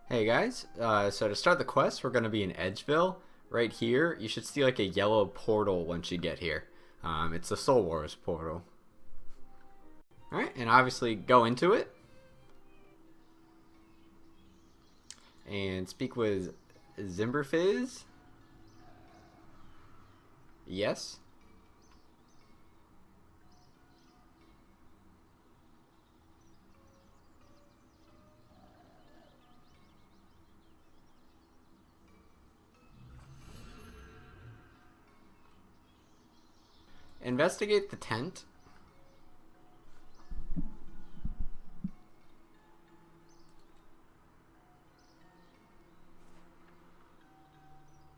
Hey guys, so to start the quest, we're going to be in Edgeville. Right here, you should see like a yellow portal once you get here. It's the Soul Wars portal. Alright, and obviously go into it. And speak with Zimberfizz. Yes. Investigate the tent.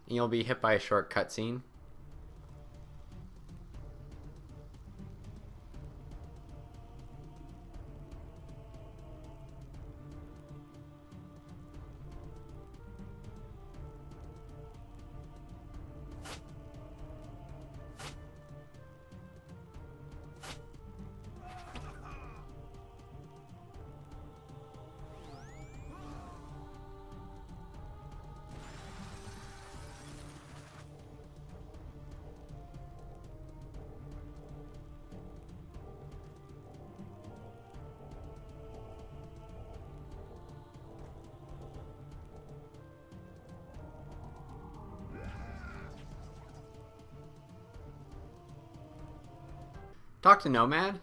And you'll be hit by a short cutscene. Talk to Nomad.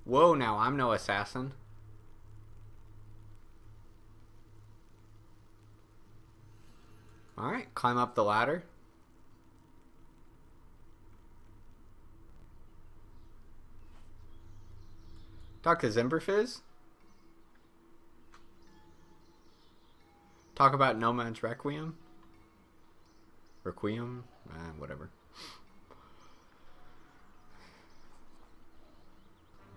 Whoa, now I'm no assassin. Alright, climb up the ladder. Talk to Zimberfizz. Talk about Nomad's Requiem. Requiem? Whatever.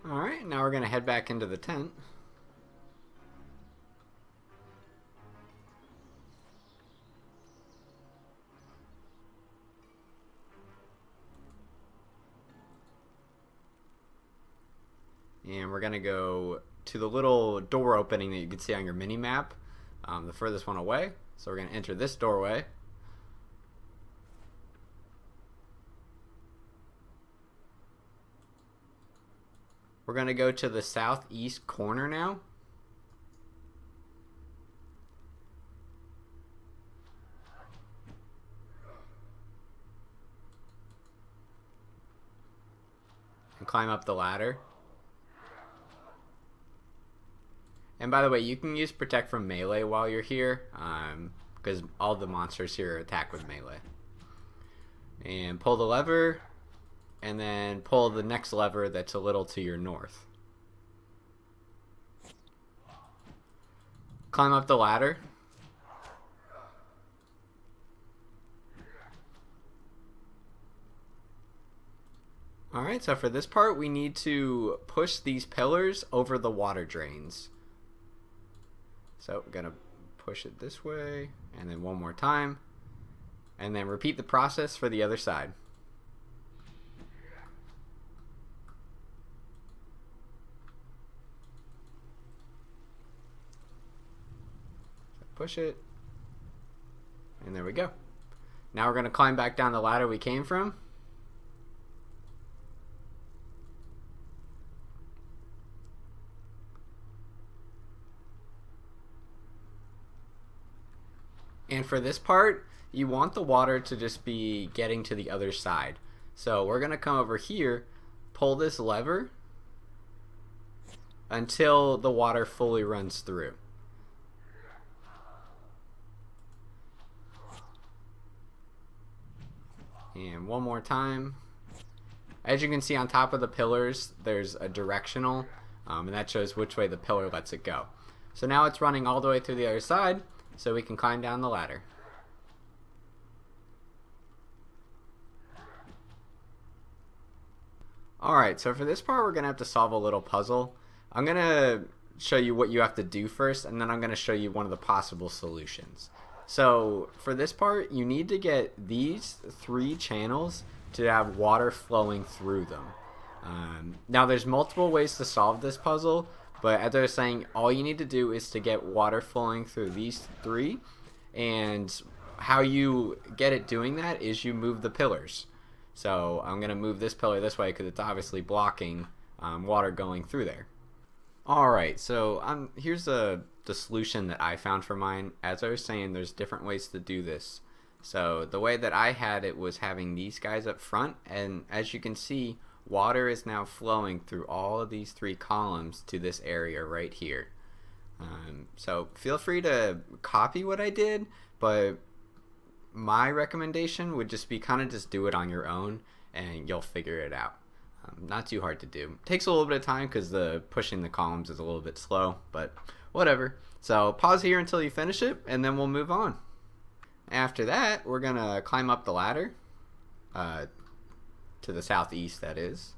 Alright, now we're going to head back into the tent. And we're going to go to the little door opening that you can see on your mini-map, the furthest one away. So we're going to enter this doorway. We're going to go to the southeast corner now. And climb up the ladder. And by the way, you can use Protect from Melee while you're here, because all the monsters here attack with melee. And pull the lever, and then pull the next lever that's a little to your north. Climb up the ladder. Alright, so for this part, we need to push these pillars over the water drains. So we're going to push it this way, and then one more time. And then repeat the process for the other side. Push it. And there we go. Now we're going to climb back down the ladder we came from. And for this part, you want the water to just be getting to the other side. So we're going to come over here, pull this lever until the water fully runs through. And one more time. As you can see on top of the pillars, there's a directional, and that shows which way the pillar lets it go. So now it's running all the way through the other side, so we can climb down the ladder. Alright, so for this part we're going to have to solve a little puzzle. I'm going to show you what you have to do first, and then I'm going to show you one of the possible solutions. So for this part, you need to get these 3 channels to have water flowing through them. Now there's multiple ways to solve this puzzle, But as I was saying, all you need to do is to get water flowing through these three, and how you get it doing that is you move the pillars. So I'm going to move this pillar this way because it's obviously blocking water going through there. Alright, so here's the solution that I found for mine. As I was saying, there's different ways to do this. So the way that I had it was having these guys up front, and as you can see, water is now flowing through all of these three columns to this area right here. So feel free to copy what I did, but my recommendation would just be kind of just do it on your own and you'll figure it out. Not too hard to do. Takes a little bit of time because the pushing the columns is a little bit slow, but whatever. So pause here until you finish it and then we'll move on. After that, we're gonna climb up the ladder to the southeast, that is.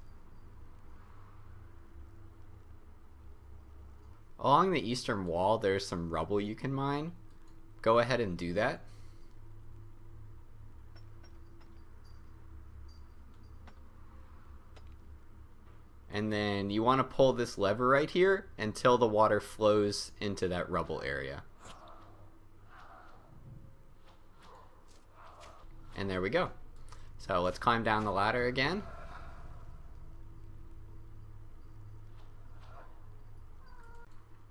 Along the eastern wall, there's some rubble you can mine. Go ahead and do that. And then you want to pull this lever right here until the water flows into that rubble area. And there we go. So let's climb down the ladder again.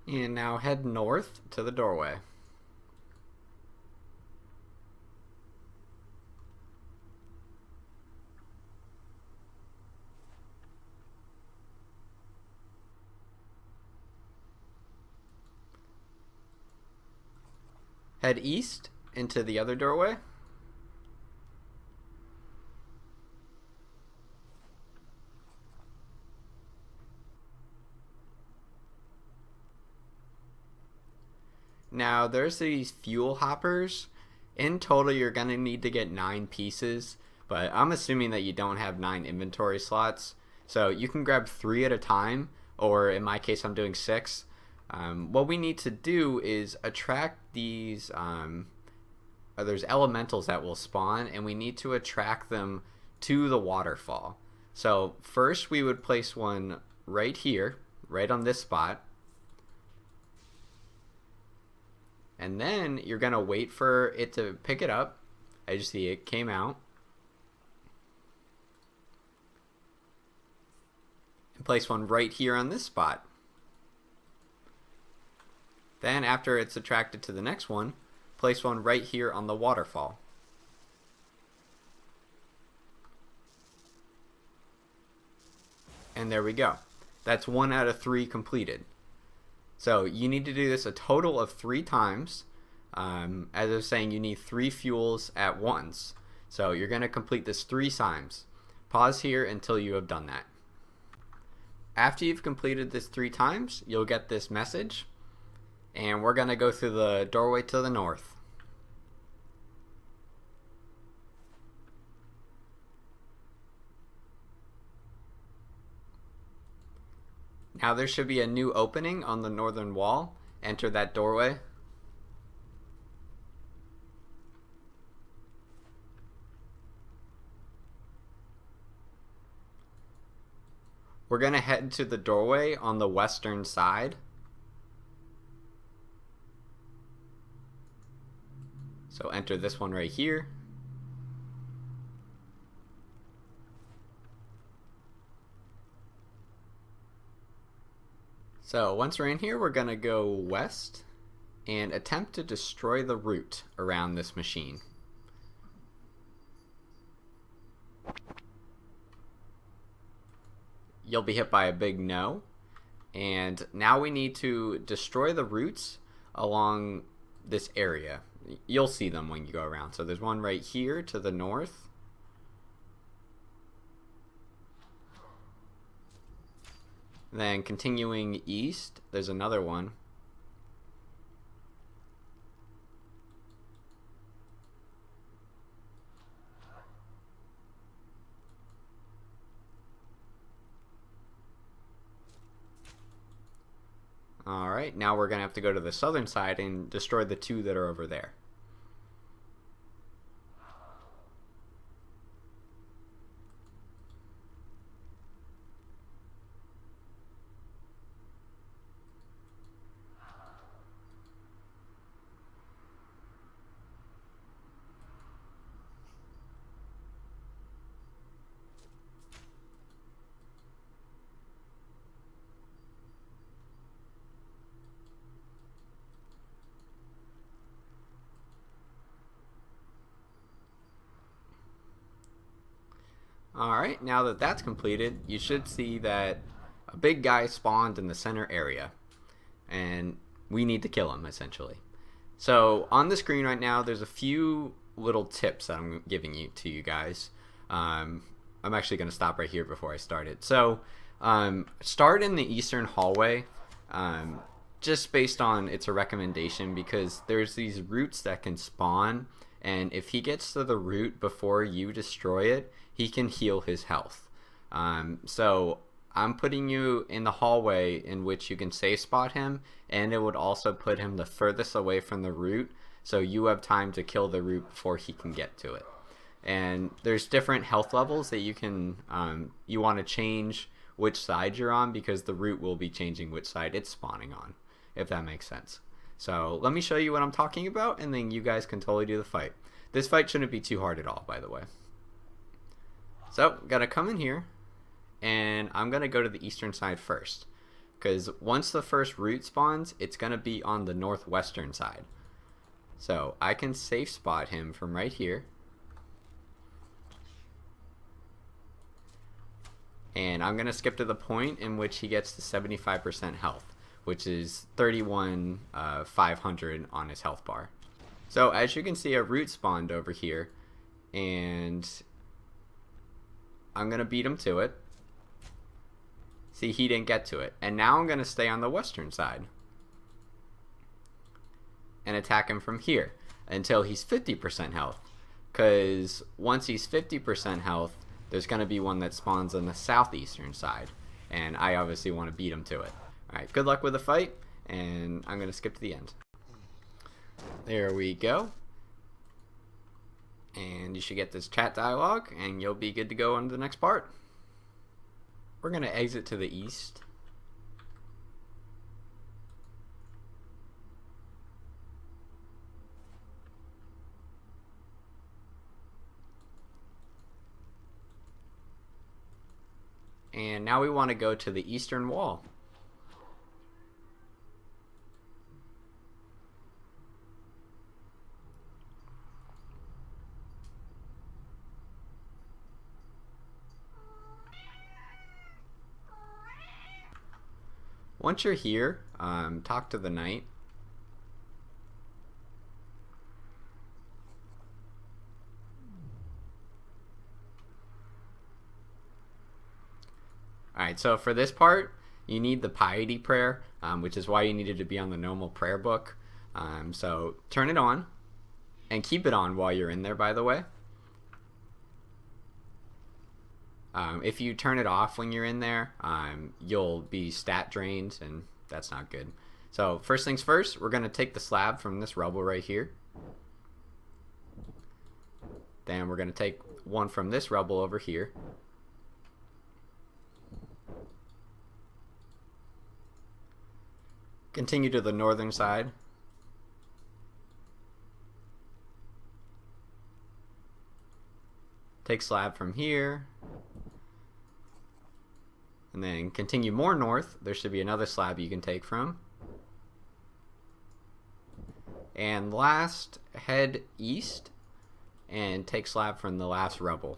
And now head north to the doorway. Head east into the other doorway. Now there's these fuel hoppers. In total you're going to need to get 9 pieces, but I'm assuming that you don't have 9 inventory slots. So you can grab 3 at a time, or in my case I'm doing 6. What we need to do is attract these, there's elementals that will spawn, and we need to attract them to the waterfall. So first we would place one right here, right on this spot. And then you're going to wait for it to pick it up. As you see, it came out. And place one right here on this spot. Then after it's attracted to the next one, place one right here on the waterfall. And there we go. That's 1 out of 3 completed. So you need to do this a total of 3 times. As I was saying, you need 3 fuels at once. So you're going to complete this 3 times. Pause here until you have done that. After you've completed this 3 times, you'll get this message. And we're going to go through the doorway to the north. Now there should be a new opening on the northern wall. Enter that doorway. We're going to head to the doorway on the western side. So enter this one right here. So once we're in here, we're going to go west and attempt to destroy the root around this machine. You'll be hit by a big no. And now we need to destroy the roots along this area. You'll see them when you go around. So there's one right here to the north. Then continuing east, there's another one. Alright, now we're going to have to go to the southern side and destroy the 2 that are over there. Alright, now that that's completed, you should see that a big guy spawned in the center area. And we need to kill him, essentially. So, on the screen right now, there's a few little tips that I'm giving to you guys. I'm actually going to stop right here before I start it. So, start in the eastern hallway, just based on it's a recommendation, because there's these roots that can spawn, and if he gets to the root before you destroy it, he can heal his health. So I'm putting you in the hallway in which you can safe spot him, and it would also put him the furthest away from the root, so you have time to kill the root before he can get to it. And there's different health levels that you can you want to change which side you're on, because the root will be changing which side it's spawning on, if that makes sense. So let me show you what I'm talking about, and then you guys can totally do the fight. This fight shouldn't be too hard at all, by the way. So, gotta come in here, and I'm gonna go to the eastern side first, because once the first root spawns, it's gonna be on the northwestern side. So I can safe spot him from right here, and I'm gonna skip to the point in which he gets to 75% health, which is 31,500 on his health bar. So as you can see, a root spawned over here, and I'm gonna beat him to it. See, he didn't get to it. And now I'm gonna stay on the western side and attack him from here until he's 50% health. Because once he's 50% health, there's gonna be one that spawns on the southeastern side, and I obviously want to beat him to it. Alright, good luck with the fight, and I'm gonna skip to the end. There we go. And you should get this chat dialogue, and you'll be good to go on to the next part. We're going to exit to the east. And now we want to go to the eastern wall. Once you're here, talk to the knight. Alright, so for this part, you need the piety prayer, which is why you needed to be on the normal prayer book. So turn it on, and keep it on while you're in there, by the way. If you turn it off when you're in there, you'll be stat drained, and that's not good. So first things first, we're going to take the slab from this rubble right here. Then we're going to take one from this rubble over here. Continue to the northern side. Take slab from here. And then continue more north. There should be another slab you can take from. And last, head east and take slab from the last rubble.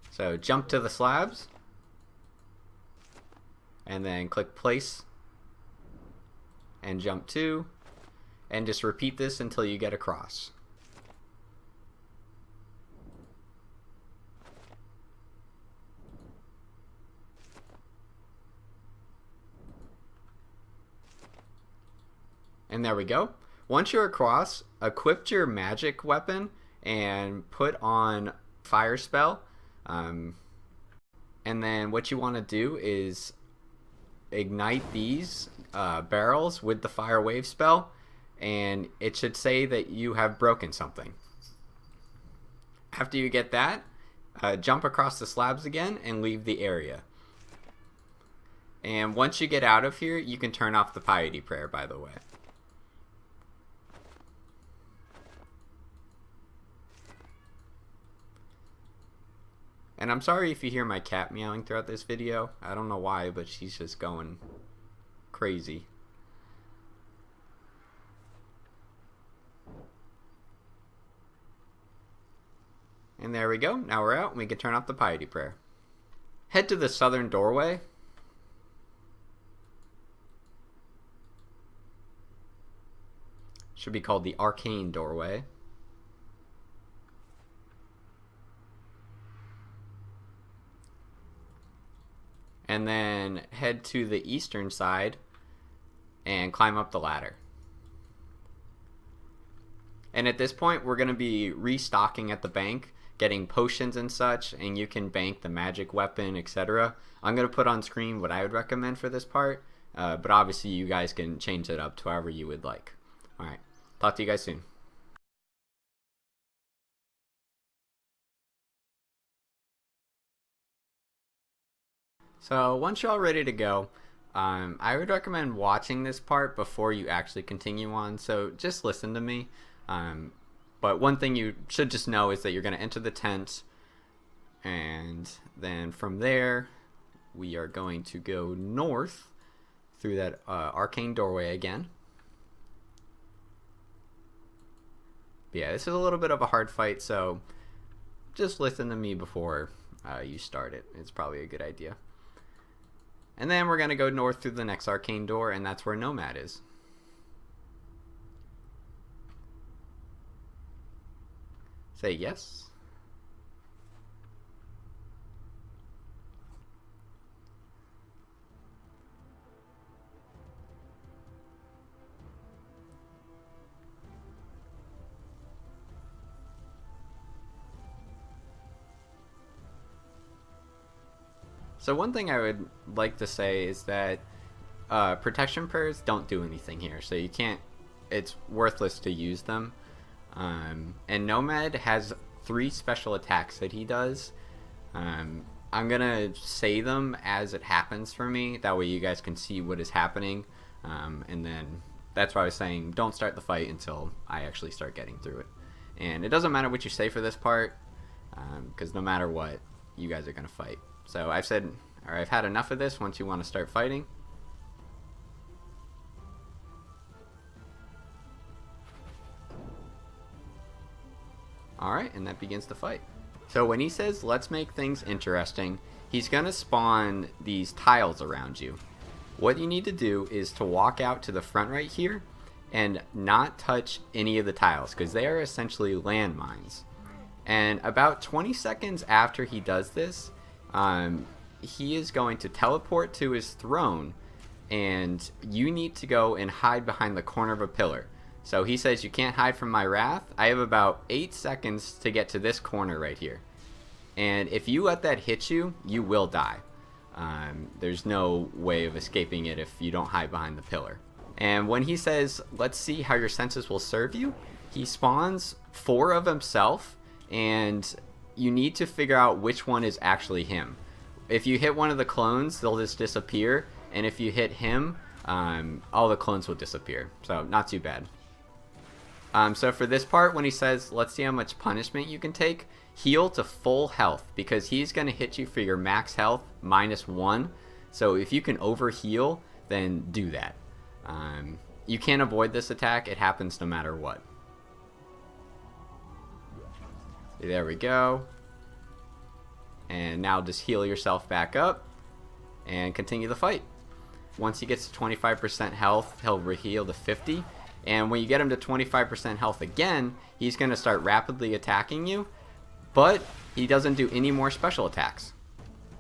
So jump to the slabs, and then click place, and jump to, and just repeat this until you get across. And there we go. Once you're across, equip your magic weapon and put on fire spell. And then what you want to do is ignite these barrels with the fire wave spell, and it should say that you have broken something. After you get that, jump across the slabs again and leave the area. And once you get out of here, you can turn off the piety prayer, by the way. And I'm sorry if you hear my cat meowing throughout this video. I don't know why, but she's just going crazy. And there we go. Now we're out and we can turn off the piety prayer. Head to the southern doorway. Should be called the arcane doorway. And then head to the eastern side and climb up the ladder. And at this point, we're going to be restocking at the bank, getting potions and such, and you can bank the magic weapon, etc. I'm going to put on screen what I would recommend for this part, but obviously you guys can change it up to however you would like. Alright, talk to you guys soon. So once you're all ready to go, I would recommend watching this part before you actually continue on, so just listen to me. But one thing you should just know is that you're going to enter the tent, and then from there we are going to go north through that arcane doorway again. But yeah, this is a little bit of a hard fight, so just listen to me before you start it. It's probably a good idea. And then we're going to go north through the next arcane door, and that's where Nomad is. Say yes. So one thing I would like to say is that protection prayers don't do anything here, so you can't, it's worthless to use them. And Nomad has 3 special attacks that he does. I'm gonna say them as it happens for me, that way you guys can see what is happening, and then that's why I was saying don't start the fight until I actually start getting through it. And it doesn't matter what you say for this part, because no matter what, you guys are gonna fight. So I've said, or I've had enough of this. Once you want to start fighting, alright, and that begins the fight. So when he says let's make things interesting, he's gonna spawn these tiles around you. What you need to do is to walk out to the front right here and not touch any of the tiles, because they are essentially landmines. And about 20 seconds after he does this, he is going to teleport to his throne, and you need to go and hide behind the corner of a pillar. So he says you can't hide from my wrath. I have about 8 seconds to get to this corner right here, and if you let that hit you, you will die. There's no way of escaping it if you don't hide behind the pillar. And when he says let's see how your senses will serve you, he spawns 4 of himself, and you need to figure out which one is actually him. If you hit one of the clones, they'll just disappear, and if you hit him, all the clones will disappear. So not too bad. So for this part, when he says let's see how much punishment you can take, heal to full health, because he's going to hit you for your max health -1. So if you can overheal, then do that. You can't avoid this attack. It happens no matter what. There we go. And now just heal yourself back up and continue the fight. Once he gets to 25% health, he'll heal to 50. And when you get him to 25% health again, he's going to start rapidly attacking you. But he doesn't do any more special attacks.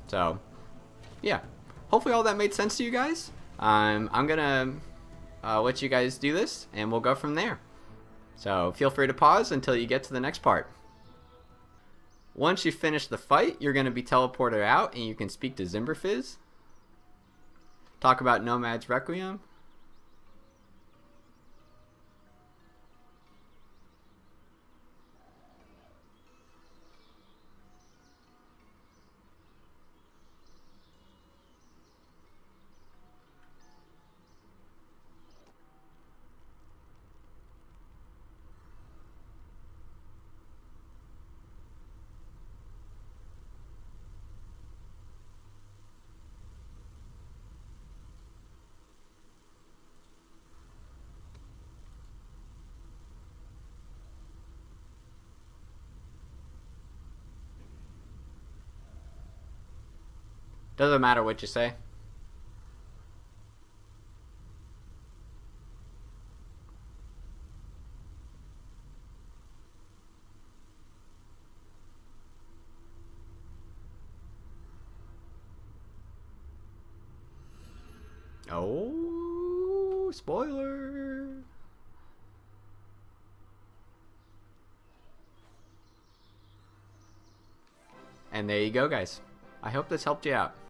So, yeah. Hopefully all that made sense to you guys. I'm going to let you guys do this, and we'll go from there. So feel free to pause until you get to the next part. Once you finish the fight, you're going to be teleported out, and you can speak to Zimberfizz. Talk about Nomad's Requiem. Doesn't matter what you say. Oh, spoiler. And there you go, guys. I hope this helped you out.